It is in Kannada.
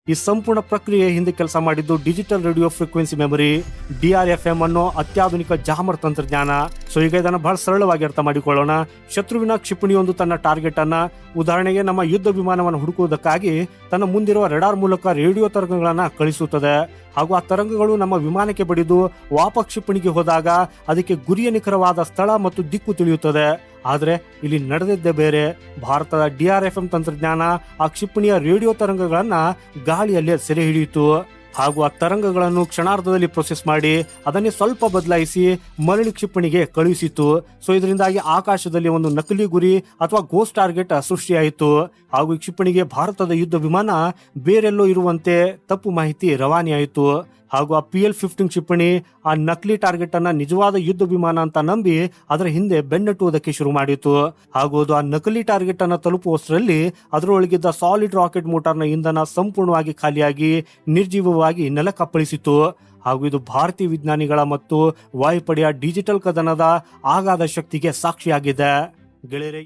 ಈ ಸಂಪೂರ್ಣ ಪ್ರಕ್ರಿಯೆ ಹಿಂದೆ ಕೆಲಸ ಮಾಡಿದ್ದು digital radio frequency memory DRFM ಅನ್ನೋ ಅತ್ಯಾಧುನಿಕ ಜಾಮರ್ ತಂತ್ರಜ್ಞಾನ. ಸೊ ಈಗ ಇದನ್ನು ಬಹಳ ಸರಳವಾಗಿ ಅರ್ಥ ಮಾಡಿಕೊಳ್ಳೋಣ. ಶತ್ರುವಿನ ಕ್ಷಿಪಣಿಯೊಂದು ತನ್ನ ಟಾರ್ಗೆಟ್ ಅನ್ನ, ಉದಾಹರಣೆಗೆ ನಮ್ಮ ಯುದ್ಧ ವಿಮಾನವನ್ನು ಹುಡುಕುವುದಕ್ಕಾಗಿ ತನ್ನ ಮುಂದಿರುವ ರೆಡಾರ್ ಮೂಲಕ ರೇಡಿಯೋ ತರಂಗಗಳನ್ನ ಕಳಿಸುತ್ತದೆ. ಹಾಗೂ ಆ ತರಂಗಗಳು ನಮ್ಮ ವಿಮಾನಕ್ಕೆ ಬಡಿದು ವಾಪಸ್ ಕ್ಷಿಪಣಿಗೆ ಹೋದಾಗ ಅದಕ್ಕೆ ಗುರಿಯ ನಿಖರವಾದ ಸ್ಥಳ ಮತ್ತು ದಿಕ್ಕು ತಿಳಿಯುತ್ತದೆ. ಆದ್ರೆ ಇಲ್ಲಿ ನಡೆದಿದ್ದೇ ಬೇರೆ. ಭಾರತದ DRFM ತಂತ್ರಜ್ಞಾನ ಆ ಕ್ಷಿಪಣಿಯ ರೇಡಿಯೋ ತರಂಗಗಳನ್ನ ಗಾಳಿಯಲ್ಲೇ ಸೆರೆ ಹಿಡಿಯಿತು. ಹಾಗೂ ಆ ತರಂಗಗಳನ್ನು ಕ್ಷಣಾರ್ಧದಲ್ಲಿ ಪ್ರೊಸೆಸ್ ಮಾಡಿ ಅದನ್ನೇ ಸ್ವಲ್ಪ ಬದಲಾಯಿಸಿ ಮರಳಿ ಕ್ಷಿಪಣಿಗೆ ಕಳುಹಿಸಿತು. ಸೊ ಇದರಿಂದಾಗಿ ಆಕಾಶದಲ್ಲಿ ಒಂದು ನಕಲಿ ಗುರಿ ಅಥವಾ ಗೋಸ್ಟ್ ಟಾರ್ಗೆಟ್ ಸೃಷ್ಟಿಯಾಯಿತು. ಹಾಗೂ ಈ ಕ್ಷಿಪಣಿಗೆ ಭಾರತದ ಯುದ್ಧ ವಿಮಾನ ಬೇರೆಲ್ಲೋ ಇರುವಂತೆ ತಪ್ಪು ಮಾಹಿತಿ ರವಾನೆಯಾಯಿತು. ಹಾಗೂ ಆ PL-15 ಕ್ಷಿಪಣಿ ಆ ನಕಲಿ ಟಾರ್ಗೆಟ್ ಅನ್ನ ನಿಜವಾದ ಯುದ್ಧ ವಿಮಾನ ಅಂತ ನಂಬಿ ಅದರ ಹಿಂದೆ ಬೆನ್ನಟ್ಟುವುದಕ್ಕೆ ಶುರು ಮಾಡಿತು. ಹಾಗೂ ಅದು ಆ ನಕಲಿ ಟಾರ್ಗೆಟ್ ಅನ್ನ ತಲುಪುವಷ್ಟರಲ್ಲಿ ಅದರೊಳಗಿದ್ದ ಸಾಲಿಡ್ ರಾಕೆಟ್ ಮೋಟಾರ್ನ ಇಂಧನ ಸಂಪೂರ್ಣವಾಗಿ ಖಾಲಿಯಾಗಿ ನಿರ್ಜೀವವಾಗಿ ನೆಲಕ್ಕಪ್ಪಳಿಸಿತು. ಹಾಗೂ ಇದು ಭಾರತೀಯ ವಿಜ್ಞಾನಿಗಳ ಮತ್ತು ವಾಯುಪಡೆಯ ಡಿಜಿಟಲ್ ಕದನದ ಆಗಾಧ ಶಕ್ತಿಗೆ ಸಾಕ್ಷಿಯಾಗಿದೆ. ಗೆಳೆಯರೇ,